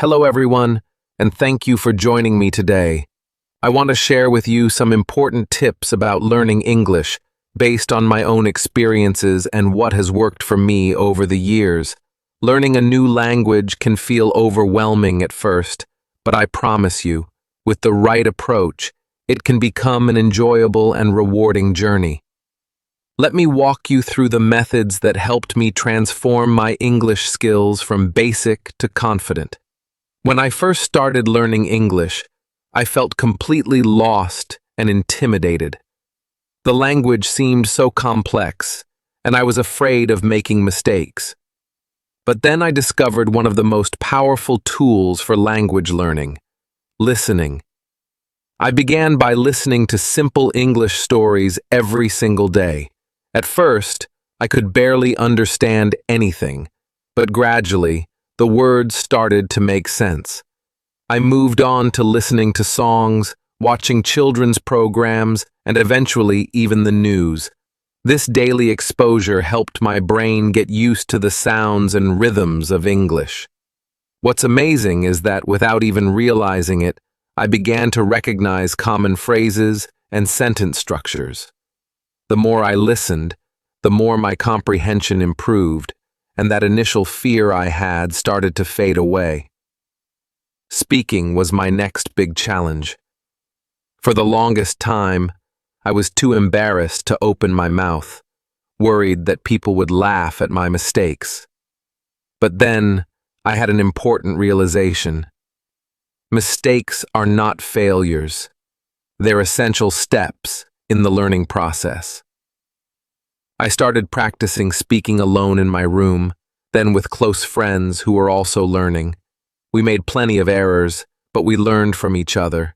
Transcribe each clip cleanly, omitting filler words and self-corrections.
Hello, everyone, and thank you for joining me today. I want to share with you some important tips about learning English based on my own experiences and what has worked for me over the years. Learning a new language can feel overwhelming at first, but I promise you, with the right approach, it can become an enjoyable and rewarding journey. Let me walk you through the methods that helped me transform my English skills from basic to confident. When I first started learning English, I felt completely lost and intimidated. The language seemed so complex, and I was afraid of making mistakes. But then I discovered one of the most powerful tools for language learning: listening. I began by listening to simple English stories every single day. At first, I could barely understand anything, but gradually, the words started to make sense. I moved on to listening to songs, watching children's programs, and eventually even the news. This daily exposure helped my brain get used to the sounds and rhythms of English. What's amazing is that without even realizing it, I began to recognize common phrases and sentence structures. The more I listened, the more my comprehension improved, and that initial fear I had started to fade away. Speaking was my next big challenge. For the longest time, I was too embarrassed to open my mouth, worried that people would laugh at my mistakes. But then, I had an important realization. Mistakes are not failures. They're essential steps in the learning process. I started practicing speaking alone in my room, then with close friends who were also learning. We made plenty of errors, but we learned from each other.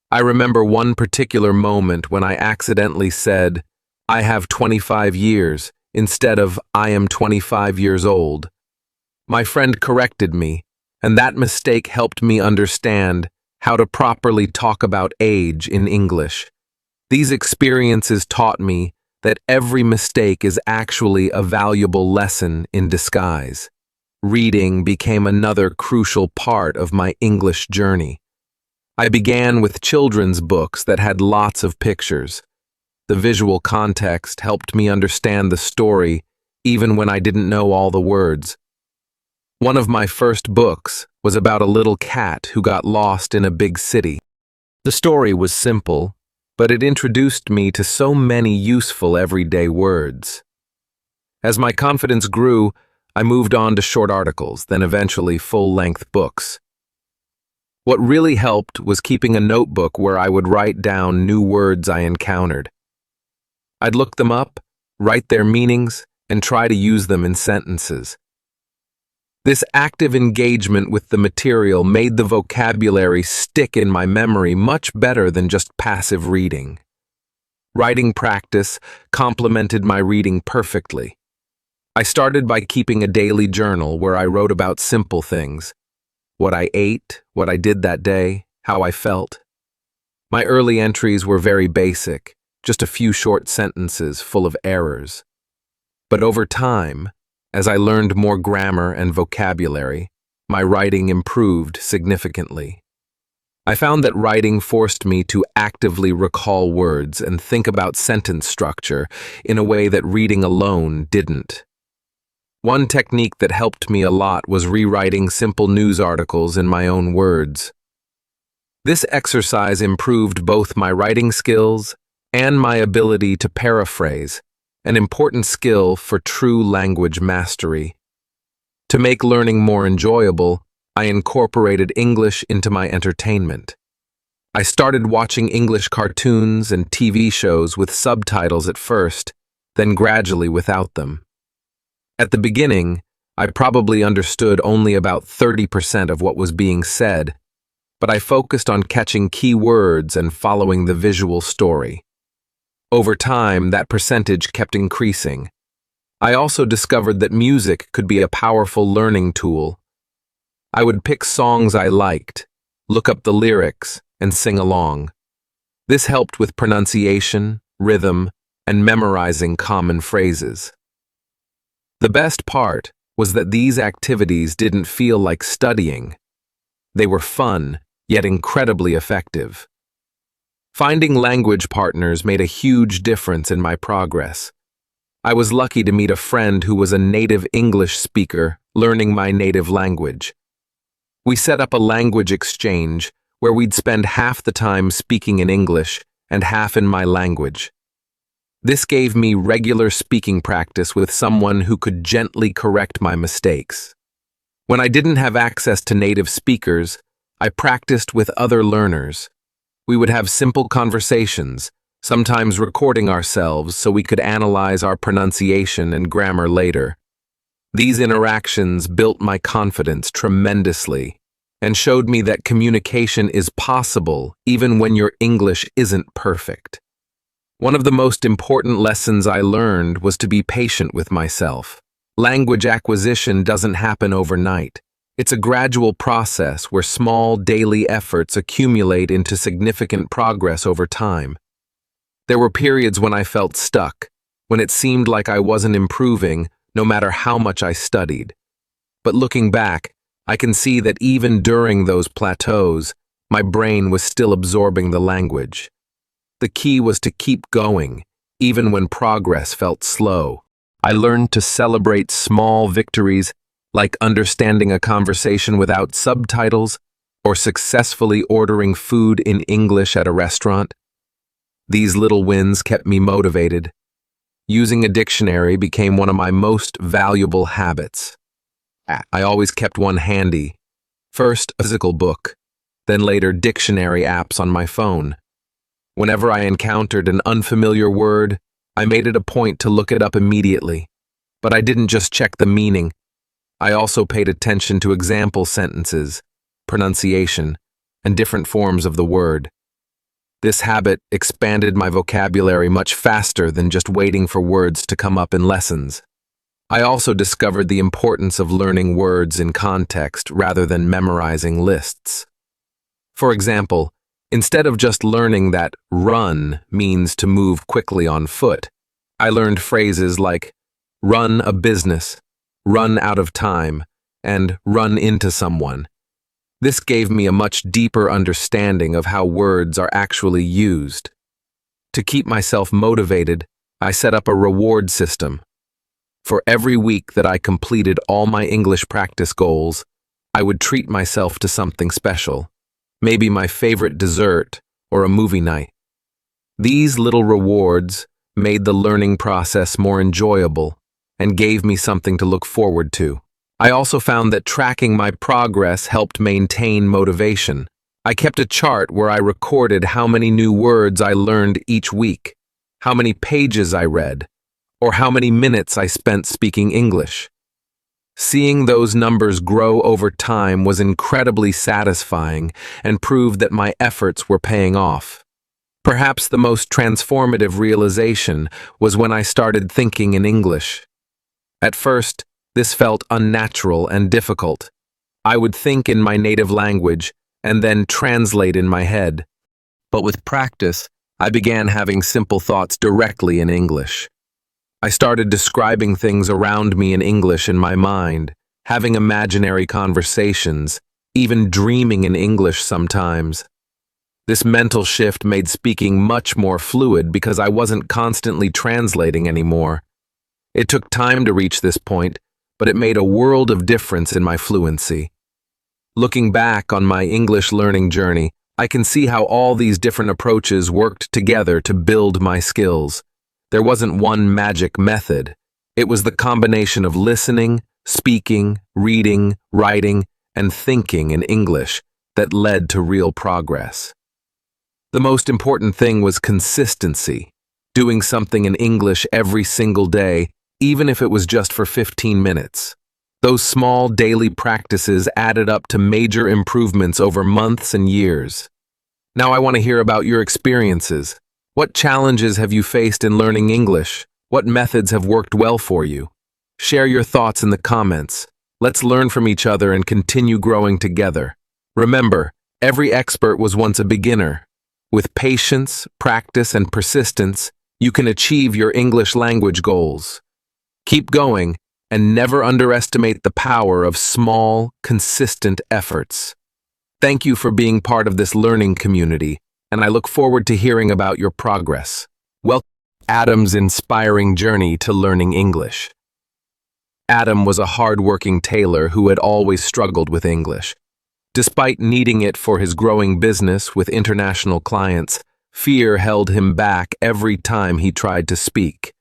I remember one particular moment when I accidentally said, "I have 25 years," instead of "I am 25 years old." My friend corrected me, and that mistake helped me understand how to properly talk about age in English. These experiences taught me that every mistake is actually a valuable lesson in disguise. Reading became another crucial part of my English journey. I began with children's books that had lots of pictures. The visual context helped me understand the story even when I didn't know all the words. One of my first books was about a little cat who got lost in a big city. The story was simple, but it introduced me to so many useful everyday words. As my confidence grew, I moved on to short articles, then eventually full-length books. What really helped was keeping a notebook where I would write down new words I encountered. I'd look them up, write their meanings, and try to use them in sentences. This active engagement with the material made the vocabulary stick in my memory much better than just passive reading. Writing practice complemented my reading perfectly. I started by keeping a daily journal where I wrote about simple things: what I ate, what I did that day, how I felt. My early entries were very basic, just a few short sentences full of errors. But over time, as I learned more grammar and vocabulary, my writing improved significantly. I found that writing forced me to actively recall words and think about sentence structure in a way that reading alone didn't. One technique that helped me a lot was rewriting simple news articles in my own words. This exercise improved both my writing skills and my ability to paraphrase, an important skill for true language mastery. To make learning more enjoyable, I incorporated English into my entertainment. I started watching English cartoons and TV shows with subtitles at first, then gradually without them. At the beginning, I probably understood only about 30% of what was being said, but I focused on catching key words and following the visual story. Over time, that percentage kept increasing. I also discovered that music could be a powerful learning tool. I would pick songs I liked, look up the lyrics, and sing along. This helped with pronunciation, rhythm, and memorizing common phrases. The best part was that these activities didn't feel like studying. They were fun, yet incredibly effective. Finding language partners made a huge difference in my progress. I was lucky to meet a friend who was a native English speaker learning my native language. We set up a language exchange where we'd spend half the time speaking in English and half in my language. This gave me regular speaking practice with someone who could gently correct my mistakes. When I didn't have access to native speakers, I practiced with other learners. We would have simple conversations, sometimes recording ourselves so we could analyze our pronunciation and grammar later. These interactions built my confidence tremendously and showed me that communication is possible even when your English isn't perfect. One of the most important lessons I learned was to be patient with myself. Language acquisition doesn't happen overnight. It's a gradual process where small daily efforts accumulate into significant progress over time. There were periods when I felt stuck, when it seemed like I wasn't improving no matter how much I studied. But looking back, I can see that even during those plateaus, my brain was still absorbing the language. The key was to keep going, even when progress felt slow. I learned to celebrate small victories, like understanding a conversation without subtitles or successfully ordering food in English at a restaurant. These little wins kept me motivated. Using a dictionary became one of my most valuable habits. I always kept one handy. First, a physical book, then later dictionary apps on my phone. Whenever I encountered an unfamiliar word, I made it a point to look it up immediately. But I didn't just check the meaning. I also paid attention to example sentences, pronunciation, and different forms of the word. This habit expanded my vocabulary much faster than just waiting for words to come up in lessons. I also discovered the importance of learning words in context rather than memorizing lists. For example, instead of just learning that run means to move quickly on foot, I learned phrases like run a business, run out of time, and run into someone. This gave me a much deeper understanding of how words are actually used. To keep myself motivated, I set up a reward system. For every week that I completed all my English practice goals, I would treat myself to something special, maybe my favorite dessert or a movie night. These little rewards made the learning process more enjoyable and gave me something to look forward to. I also found that tracking my progress helped maintain motivation. I kept a chart where I recorded how many new words I learned each week, how many pages I read, or how many minutes I spent speaking English. Seeing those numbers grow over time was incredibly satisfying and proved that my efforts were paying off. Perhaps the most transformative realization was when I started thinking in English. At first, this felt unnatural and difficult. I would think in my native language and then translate in my head. But with practice, I began having simple thoughts directly in English. I started describing things around me in English in my mind, having imaginary conversations, even dreaming in English sometimes. This mental shift made speaking much more fluid because I wasn't constantly translating anymore. It took time to reach this point, but it made a world of difference in my fluency. Looking back on my English learning journey, I can see how all these different approaches worked together to build my skills. There wasn't one magic method. It was the combination of listening, speaking, reading, writing, and thinking in English that led to real progress. The most important thing was consistency, doing something in English every single day, even if it was just for 15 minutes. Those small daily practices added up to major improvements over months and years. Now I want to hear about your experiences. What challenges have you faced in learning English? What methods have worked well for you? Share your thoughts in the comments. Let's learn from each other and continue growing together. Remember, every expert was once a beginner. With patience, practice, and persistence, you can achieve your English language goals. Keep going and never underestimate the power of small, consistent efforts. Thank you for being part of this learning community, and I look forward to hearing about your progress. Welcome to Adam's inspiring journey to learning English. Adam was a hard-working tailor who had always struggled with English. Despite needing it for his growing business with international clients, fear held him back every time he tried to speak.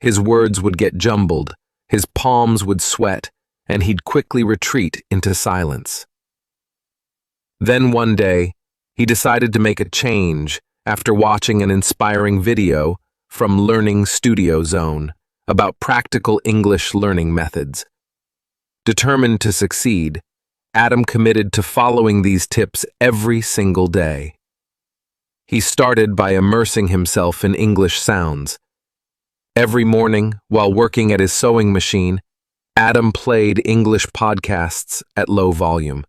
His words would get jumbled, his palms would sweat, and he'd quickly retreat into silence. Then one day, he decided to make a change after watching an inspiring video from Learning Studio Zone about practical English learning methods. Determined to succeed, Adam committed to following these tips every single day. He started by immersing himself in English sounds. Every morning, while working at his sewing machine, Adam played English podcasts at low volume.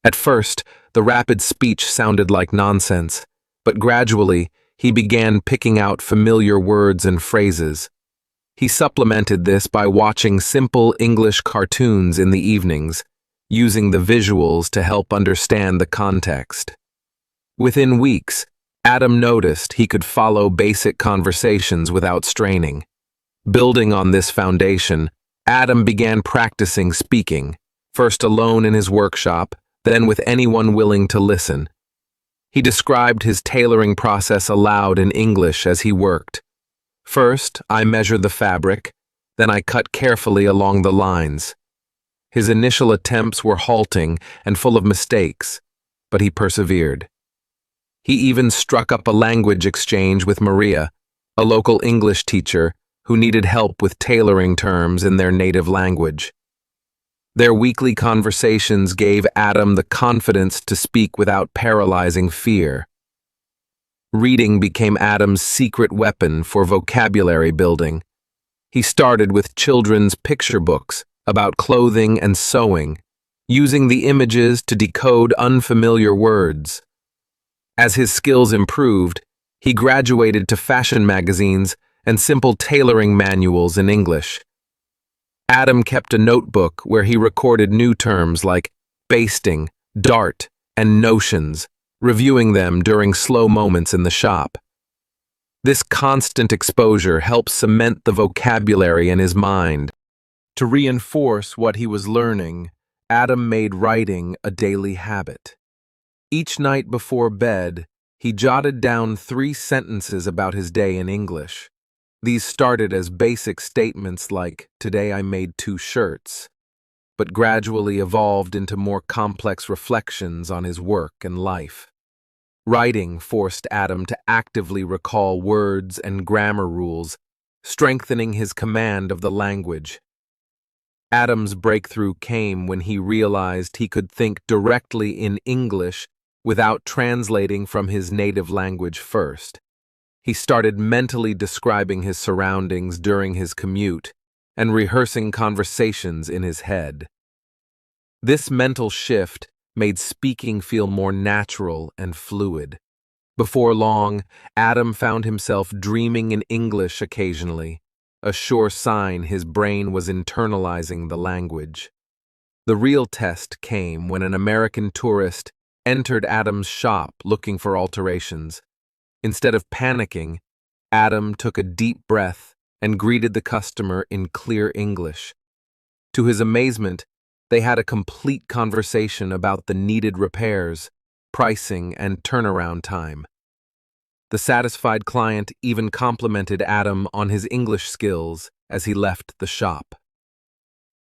At first, the rapid speech sounded like nonsense, but gradually, he began picking out familiar words and phrases. He supplemented this by watching simple English cartoons in the evenings, using the visuals to help understand the context. Within weeks, Adam noticed he could follow basic conversations without straining. Building on this foundation, Adam began practicing speaking, first alone in his workshop, then with anyone willing to listen. He described his tailoring process aloud in English as he worked. First, I measured the fabric, then I cut carefully along the lines. His initial attempts were halting and full of mistakes, but he persevered. He even struck up a language exchange with Maria, a local English teacher who needed help with tailoring terms in their native language. Their weekly conversations gave Adam the confidence to speak without paralyzing fear. Reading became Adam's secret weapon for vocabulary building. He started with children's picture books about clothing and sewing, using the images to decode unfamiliar words. As his skills improved, he graduated to fashion magazines and simple tailoring manuals in English. Adam kept a notebook where he recorded new terms like basting, dart, and notions, reviewing them during slow moments in the shop. This constant exposure helped cement the vocabulary in his mind. To reinforce what he was learning, Adam made writing a daily habit. Each night before bed, he jotted down 3 sentences about his day in English. These started as basic statements like, "Today I made 2 shirts," but gradually evolved into more complex reflections on his work and life. Writing forced Adam to actively recall words and grammar rules, strengthening his command of the language. Adam's breakthrough came when he realized he could think directly in English without translating from his native language first. He started mentally describing his surroundings during his commute and rehearsing conversations in his head. This mental shift made speaking feel more natural and fluid. Before long, Adam found himself dreaming in English occasionally, a sure sign his brain was internalizing the language. The real test came when an American tourist entered Adam's shop looking for alterations. Instead of panicking, Adam took a deep breath and greeted the customer in clear English. To his amazement, they had a complete conversation about the needed repairs, pricing, and turnaround time. The satisfied client even complimented Adam on his English skills as he left the shop.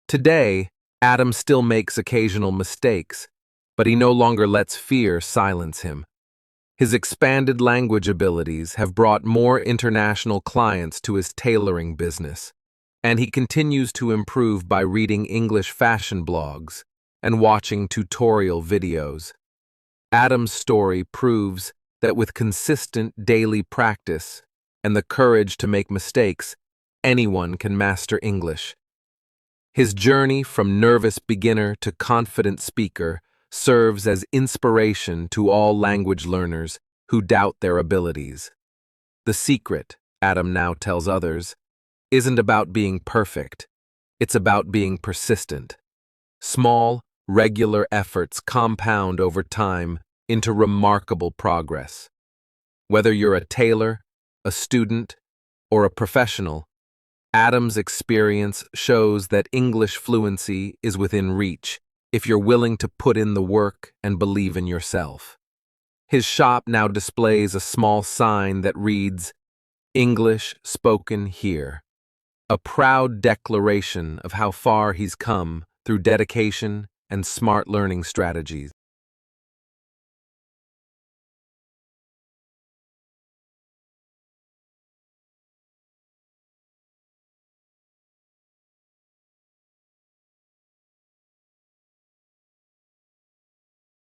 Today, Adam still makes occasional mistakes, but he no longer lets fear silence him. His expanded language abilities have brought more international clients to his tailoring business, and he continues to improve by reading English fashion blogs and watching tutorial videos. Adam's story proves that with consistent daily practice and the courage to make mistakes, anyone can master English. His journey from nervous beginner to confident speaker serves as inspiration to all language learners who doubt their abilities. The secret, Adam now tells others, isn't about being perfect. It's about being persistent. Small, regular efforts compound over time into remarkable progress. Whether you're a tailor, a student, or a professional, Adam's experience shows that English fluency is within reach if you're willing to put in the work and believe in yourself. His shop now displays a small sign that reads, "English spoken here," a proud declaration of how far he's come through dedication and smart learning strategies.